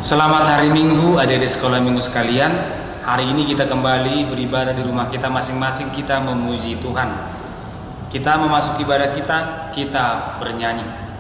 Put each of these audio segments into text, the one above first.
Selamat hari Minggu, adik-adik sekolah minggu sekalian. Hari ini kita kembali beribadah di rumah kita masing-masing. Kita memuji Tuhan. Kita memasuki ibadah kita bernyanyi.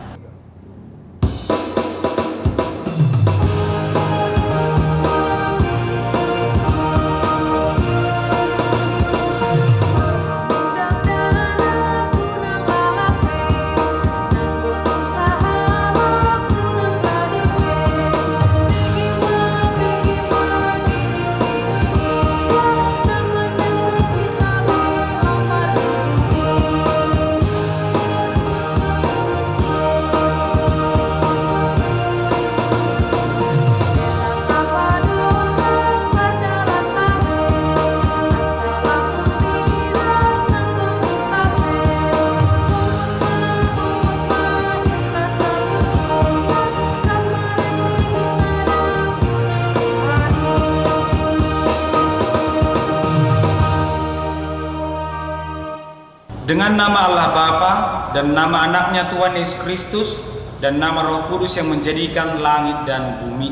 Dengan nama Allah Bapa dan nama anaknya Tuhan Yesus Kristus dan nama Roh Kudus yang menjadikan langit dan bumi,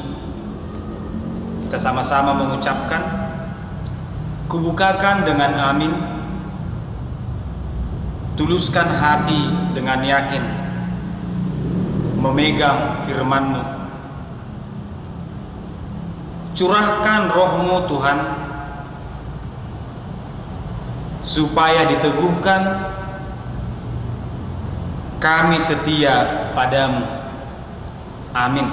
kita sama-sama mengucapkan, kubukakan dengan amin, tuluskan hati dengan yakin, memegang firman-Mu. Curahkan Roh-Mu Tuhan, supaya diteguhkan kami setia padamu. Amin.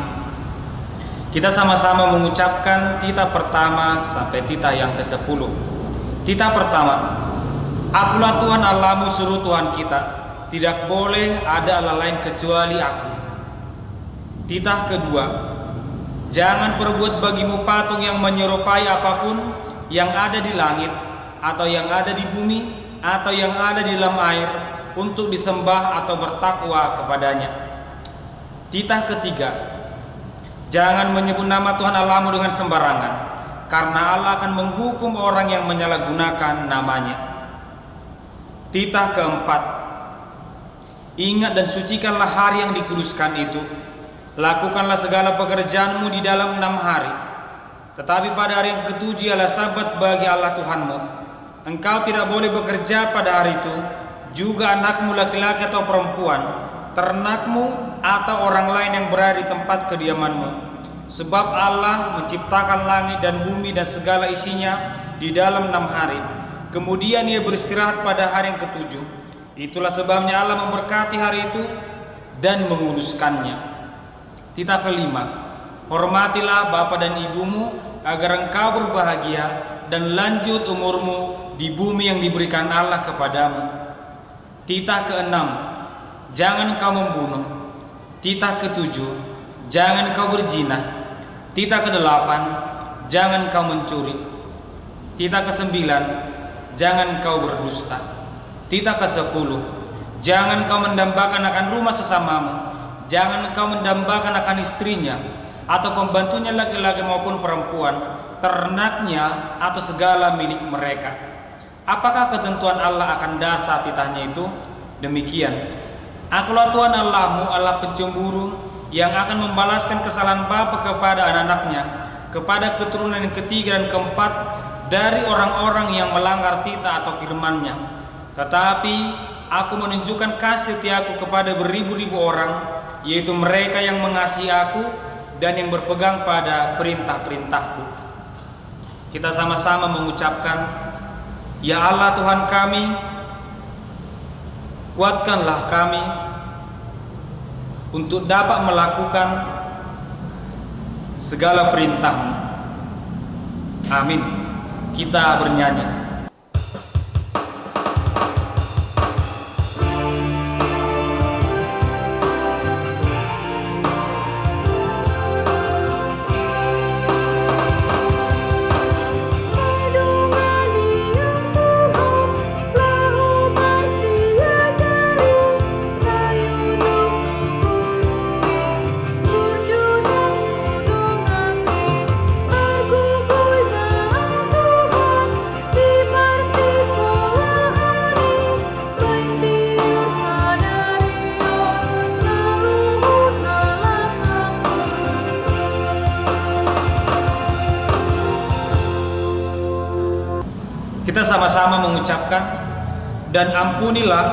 Kita sama-sama mengucapkan titah pertama sampai titah yang ke-10. Titah pertama, Akulah Tuhan Allahmu seru Tuhan kita, tidak boleh ada Allah lain kecuali Aku. Titah kedua, jangan perbuat bagimu patung yang menyerupai apapun yang ada di langit atau yang ada di bumi, atau yang ada di dalam air, untuk disembah atau bertakwa kepadanya. Titah ketiga, jangan menyebut nama Tuhan Allahmu dengan sembarangan, karena Allah akan menghukum orang yang menyalahgunakan namanya. Titah keempat, ingat dan sucikanlah hari yang dikuduskan itu. Lakukanlah segala pekerjaanmu di dalam 6 hari, tetapi pada hari yang ke-7 ialah sabat bagi Allah Tuhanmu. Engkau tidak boleh bekerja pada hari itu, juga anakmu laki-laki atau perempuan, ternakmu atau orang lain yang berada di tempat kediamanmu. Sebab Allah menciptakan langit dan bumi dan segala isinya di dalam 6 hari. Kemudian Ia beristirahat pada hari yang ke-7. Itulah sebabnya Allah memberkati hari itu dan menguduskannya. Titah kelima, hormatilah bapa dan ibumu agar engkau berbahagia dan lanjut umurmu di bumi yang diberikan Allah kepadamu. Titah keenam, jangan kau membunuh. Titah ketujuh, jangan kau berzina. Titah kedelapan, jangan kau mencuri. Titah kesembilan, jangan kau berdusta. Titah kesepuluh, jangan kau mendambakan akan rumah sesamamu. Jangan kau mendambakan akan istrinya atau pembantunya laki-laki maupun perempuan, ternaknya atau segala milik mereka. Apakah ketentuan Allah akan dasar titahnya itu? Demikian, Akulah Tuhan Allahmu, Allah pencemburu, yang akan membalaskan kesalahan bapa kepada anak-anaknya, kepada keturunan yang ketiga dan keempat dari orang-orang yang melanggar titah atau firman-Nya. Tetapi Aku menunjukkan kasih setiaku kepada beribu-ribu orang, yaitu mereka yang mengasihi Aku dan yang berpegang pada perintah-perintahku. Kita sama-sama mengucapkan, Ya Allah Tuhan kami, kuatkanlah kami untuk dapat melakukan segala perintah-Mu. Amin. Kita bernyanyi. Di Kita sama-sama mengucapkan, dan ampunilah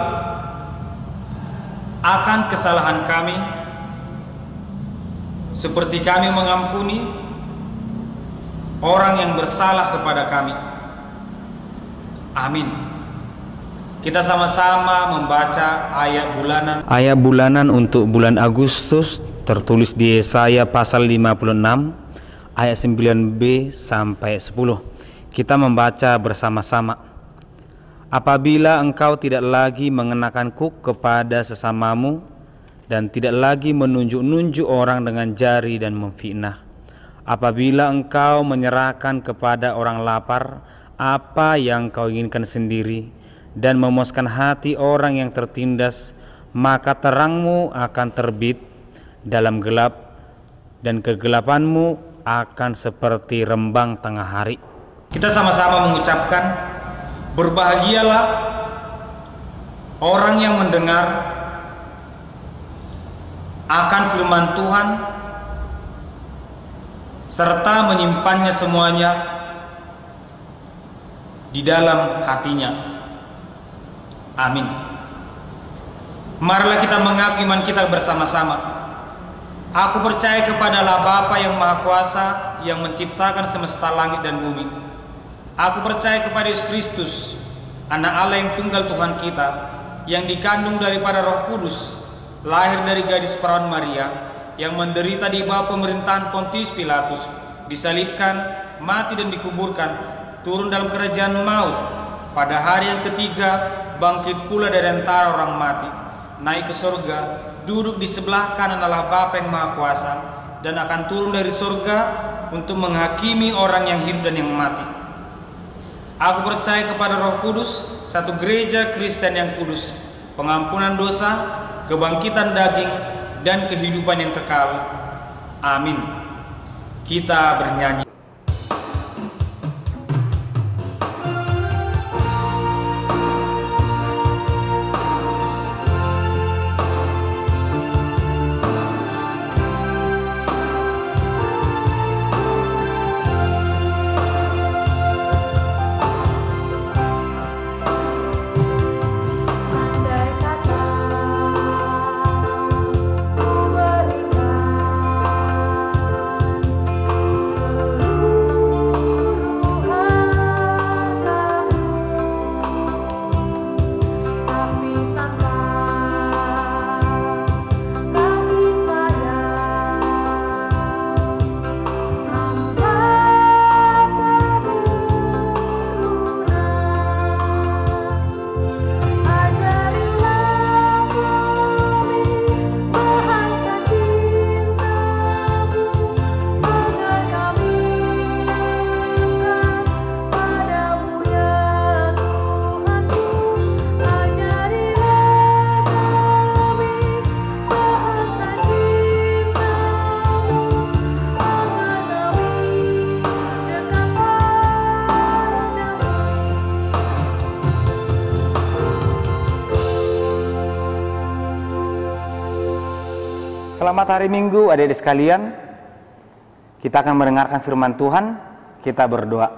akan kesalahan kami seperti kami mengampuni orang yang bersalah kepada kami. Amin. Kita sama-sama membaca ayat bulanan untuk bulan Agustus, tertulis di Yesaya pasal 56 ayat 9b sampai 10. Kita membaca bersama-sama. Apabila engkau tidak lagi mengenakan kuk kepada sesamamu dan tidak lagi menunjuk-nunjuk orang dengan jari dan memfitnah, apabila engkau menyerahkan kepada orang lapar apa yang kau inginkan sendiri dan memuaskan hati orang yang tertindas, maka terangmu akan terbit dalam gelap dan kegelapanmu akan seperti rembang tengah hari. Kita sama-sama mengucapkan, berbahagialah orang yang mendengar akan firman Tuhan serta menyimpannya semuanya di dalam hatinya. Amin. Marilah kita mengaku iman kita bersama-sama. Aku percaya kepada Allah Bapa yang Maha Kuasa, yang menciptakan semesta langit dan bumi. Aku percaya kepada Yesus Kristus, Anak Allah yang tunggal Tuhan kita, yang dikandung daripada Roh Kudus, lahir dari gadis perawan Maria, yang menderita di bawah pemerintahan Pontius Pilatus, disalibkan, mati dan dikuburkan, turun dalam kerajaan maut, pada hari yang ketiga bangkit pula dari antara orang mati, naik ke surga, duduk di sebelah kanan Allah Bapa yang Maha Kuasa, dan akan turun dari surga untuk menghakimi orang yang hidup dan yang mati. Aku percaya kepada Roh Kudus, satu gereja Kristen yang kudus, pengampunan dosa, kebangkitan daging, dan kehidupan yang kekal. Amin. Kita bernyanyi. Selamat hari Minggu adik-adik sekalian. Kita akan mendengarkan firman Tuhan. Kita berdoa.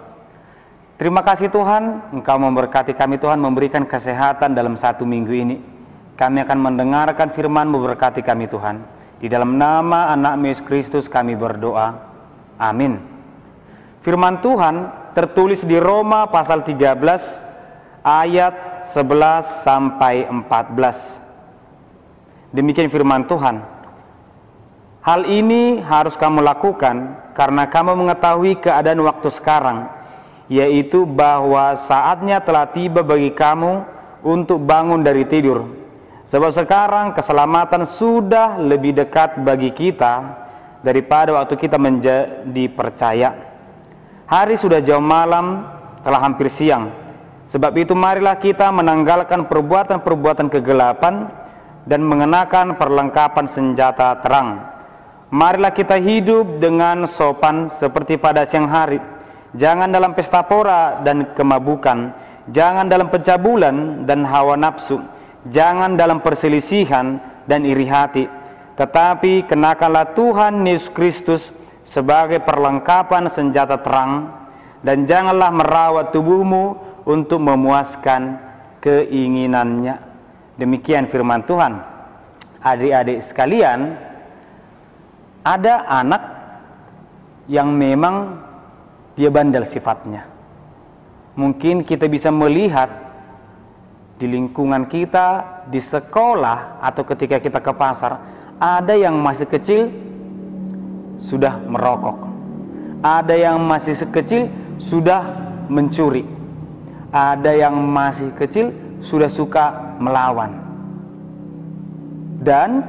Terima kasih Tuhan, Engkau memberkati kami Tuhan, memberikan kesehatan dalam satu minggu ini. Kami akan mendengarkan firman-Mu, berkati kami Tuhan. Di dalam nama anak Yesus Kristus kami berdoa. Amin. Firman Tuhan tertulis di Roma pasal 13 ayat 11 sampai 14. Demikian firman Tuhan. Hal ini harus kamu lakukan karena kamu mengetahui keadaan waktu sekarang, yaitu bahwa saatnya telah tiba bagi kamu untuk bangun dari tidur. Sebab sekarang keselamatan sudah lebih dekat bagi kita daripada waktu kita menjadi percaya. Hari sudah jauh malam, telah hampir siang. Sebab itu marilah kita menanggalkan perbuatan-perbuatan kegelapan dan mengenakan perlengkapan senjata terang. Marilah kita hidup dengan sopan seperti pada siang hari. Jangan dalam pesta pora dan kemabukan. Jangan dalam pencabulan dan hawa nafsu. Jangan dalam perselisihan dan iri hati. Tetapi kenakanlah Tuhan Yesus Kristus sebagai perlengkapan senjata terang. Dan janganlah merawat tubuhmu untuk memuaskan keinginannya. Demikian firman Tuhan. Adik-adik sekalian, ada anak yang memang dia bandel sifatnya. Mungkin kita bisa melihat di lingkungan kita, di sekolah, atau ketika kita ke pasar, ada yang masih kecil sudah merokok, ada yang masih kecil sudah mencuri, ada yang masih kecil sudah suka melawan. Dan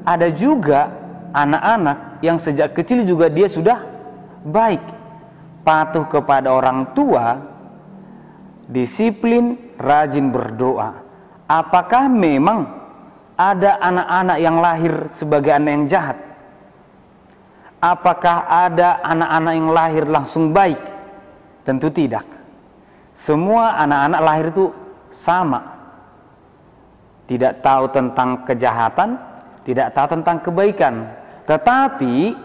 ada juga anak-anak yang sejak kecil juga dia sudah baik, patuh kepada orang tua, disiplin, rajin berdoa. Apakah memang ada anak-anak yang lahir sebagai anak yang jahat? Apakah ada anak-anak yang lahir langsung baik? Tentu tidak. Semua anak-anak lahir itu sama. Tidak tahu tentang kejahatan, tidak tahu tentang kebaikan. Tetapi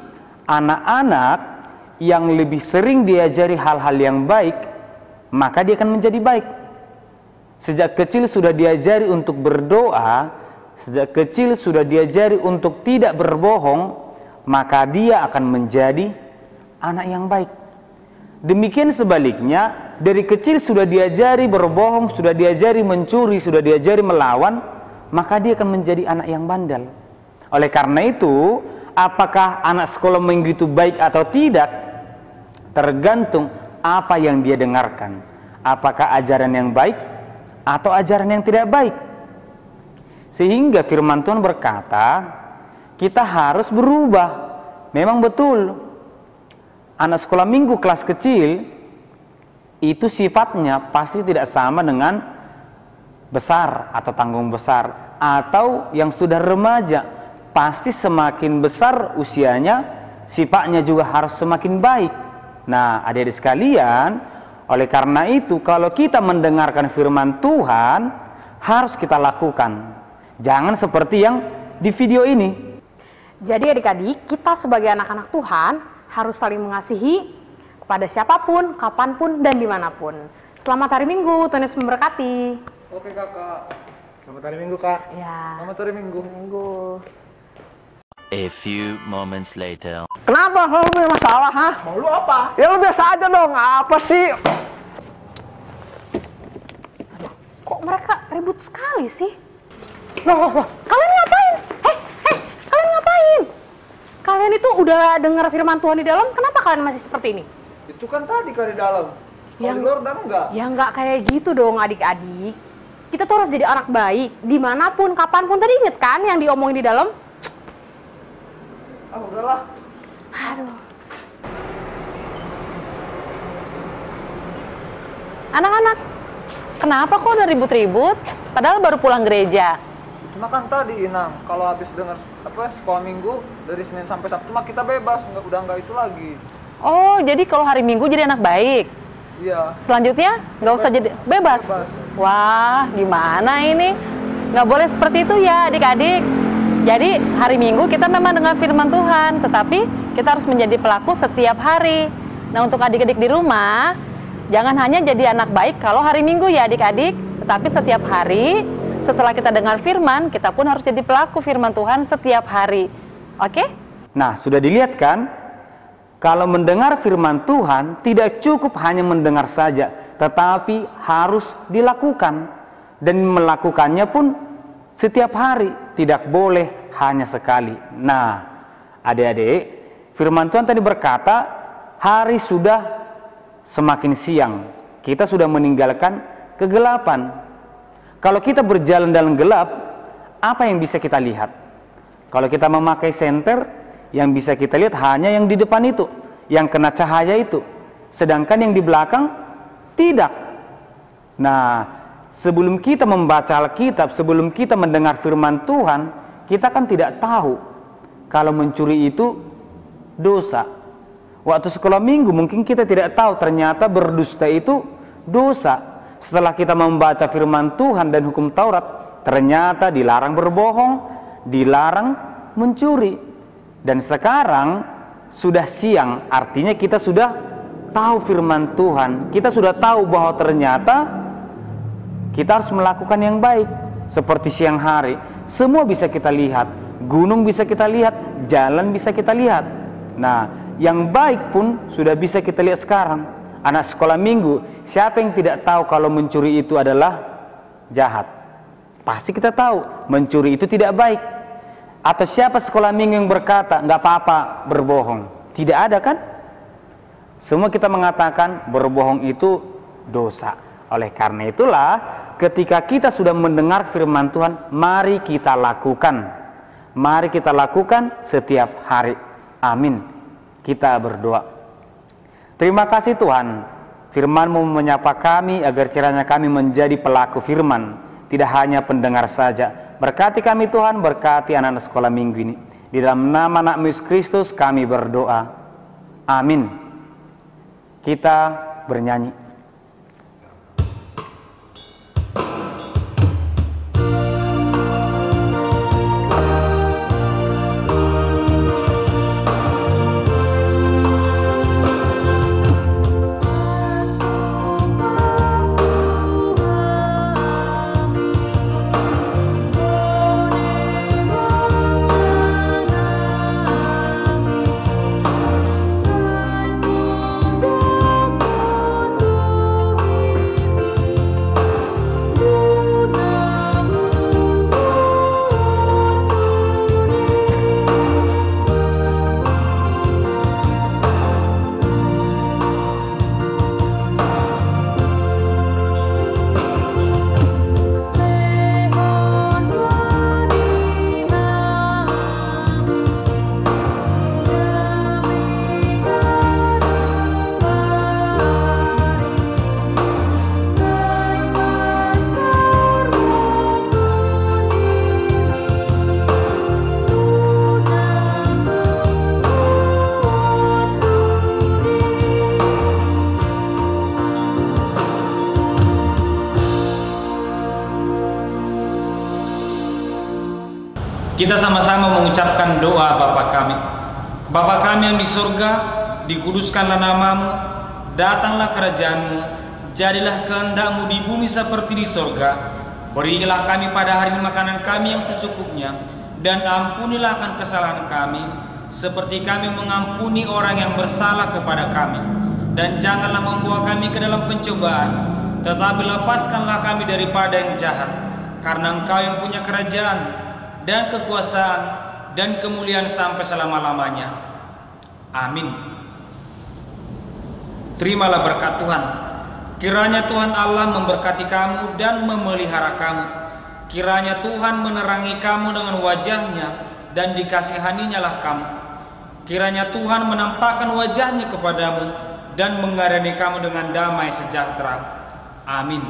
anak-anak yang lebih sering diajari hal-hal yang baik, maka dia akan menjadi baik. Sejak kecil sudah diajari untuk berdoa, sejak kecil sudah diajari untuk tidak berbohong, maka dia akan menjadi anak yang baik. Demikian sebaliknya, dari kecil sudah diajari berbohong, sudah diajari mencuri, sudah diajari melawan, maka dia akan menjadi anak yang bandel. Oleh karena itu, apakah anak sekolah minggu itu baik atau tidak, tergantung apa yang dia dengarkan. Apakah ajaran yang baik atau ajaran yang tidak baik. Sehingga firman Tuhan berkata, kita harus berubah. Memang betul, anak sekolah minggu kelas kecil itu sifatnya pasti tidak sama dengan besar atau tanggung besar, atau yang sudah remaja. Pasti semakin besar usianya, sifatnya juga harus semakin baik. Nah, adik-adik sekalian, oleh karena itu kalau kita mendengarkan firman Tuhan, harus kita lakukan. Jangan seperti yang di video ini. Jadi adik-adik, kita sebagai anak-anak Tuhan harus saling mengasihi kepada siapapun, kapanpun, dan dimanapun. Selamat hari Minggu, Tuhan Yesus memberkati. Oke kakak, selamat hari Minggu kak. Ya. Selamat hari Minggu. A few moments later. Kenapa? Lu punya masalah, ha? Mau lu apa? Ya lu biasa aja dong, apa sih? Kok mereka ribut sekali sih? Loh, kalian ngapain? Kalian ngapain? Kalian itu udah dengar firman Tuhan di dalam, kenapa kalian masih seperti ini? Itu kan tadi kak di dalam. Kalau di luar udah enggak? Ya nggak kayak gitu dong adik-adik. Kita tuh harus jadi anak baik, dimanapun, kapanpun. Tadi inget kan yang diomongin di dalam? Ah udahlah. Aduh. Anak-anak, kenapa kok udah ribut-ribut? Padahal baru pulang gereja. Cuma kan tadi Inang, kalau habis dengar sekolah minggu dari Senin sampai Sabtu mah kita bebas, udah enggak itu lagi. Oh, jadi kalau hari Minggu jadi anak baik. Iya. Selanjutnya nggak usah jadi bebas. Wah, gimana ini? Nggak boleh seperti itu ya adik-adik. Jadi hari Minggu kita memang dengar firman Tuhan, tetapi kita harus menjadi pelaku setiap hari. Nah, untuk adik-adik di rumah, jangan hanya jadi anak baik kalau hari Minggu ya adik-adik, tetapi setiap hari setelah kita dengar firman, kita pun harus jadi pelaku firman Tuhan setiap hari. Oke? Nah, sudah dilihat kan? Kalau mendengar firman Tuhan tidak cukup hanya mendengar saja, tetapi harus dilakukan. Dan melakukannya pun setiap hari, tidak boleh hanya sekali. Nah, adik-adik, firman Tuhan tadi berkata, hari sudah semakin siang. Kita sudah meninggalkan kegelapan. Kalau kita berjalan dalam gelap, apa yang bisa kita lihat? Kalau kita memakai senter, yang bisa kita lihat hanya yang di depan itu, yang kena cahaya itu. Sedangkan yang di belakang, tidak. Nah, sebelum kita membaca Alkitab, sebelum kita mendengar firman Tuhan, kita kan tidak tahu kalau mencuri itu dosa. Waktu sekolah minggu mungkin kita tidak tahu ternyata berdusta itu dosa. Setelah kita membaca firman Tuhan dan hukum Taurat, ternyata dilarang berbohong, dilarang mencuri. Dan sekarang sudah siang, artinya kita sudah tahu firman Tuhan, kita sudah tahu bahwa ternyata kita harus melakukan yang baik. Seperti siang hari, semua bisa kita lihat, gunung bisa kita lihat, jalan bisa kita lihat. Nah, yang baik pun sudah bisa kita lihat sekarang. Anak sekolah minggu, siapa yang tidak tahu kalau mencuri itu adalah jahat? Pasti kita tahu, mencuri itu tidak baik. Atau siapa sekolah minggu yang berkata, nggak apa-apa berbohong? Tidak ada kan? Semua kita mengatakan berbohong itu dosa. Oleh karena itulah, ketika kita sudah mendengar firman Tuhan, mari kita lakukan. Mari kita lakukan setiap hari. Amin. Kita berdoa. Terima kasih Tuhan, firman-Mu menyapa kami agar kiranya kami menjadi pelaku firman, tidak hanya pendengar saja. Berkati kami Tuhan, berkati anak-anak sekolah minggu ini. Di dalam nama anak-Mu Yesus Kristus kami berdoa. Amin. Kita bernyanyi. Kita sama-sama mengucapkan doa Bapa kami. Bapa kami yang di surga, dikuduskanlah nama-Mu, datanglah kerajaan-Mu, jadilah kehendak-Mu di bumi seperti di surga. Berilah kami pada hari ini makanan kami yang secukupnya, dan ampunilah akan kesalahan kami, seperti kami mengampuni orang yang bersalah kepada kami. Dan janganlah membawa kami ke dalam pencobaan, tetapi lepaskanlah kami daripada yang jahat, karena Engkau yang punya kerajaan dan kekuasaan dan kemuliaan sampai selama-lamanya. Amin. Terimalah berkat Tuhan. Kiranya Tuhan Allah memberkati kamu dan memelihara kamu. Kiranya Tuhan menerangi kamu dengan wajahnya dan dikasihaninya lah kamu. Kiranya Tuhan menampakkan wajahnya kepadamu dan mengaruniai kamu dengan damai sejahtera. Amin.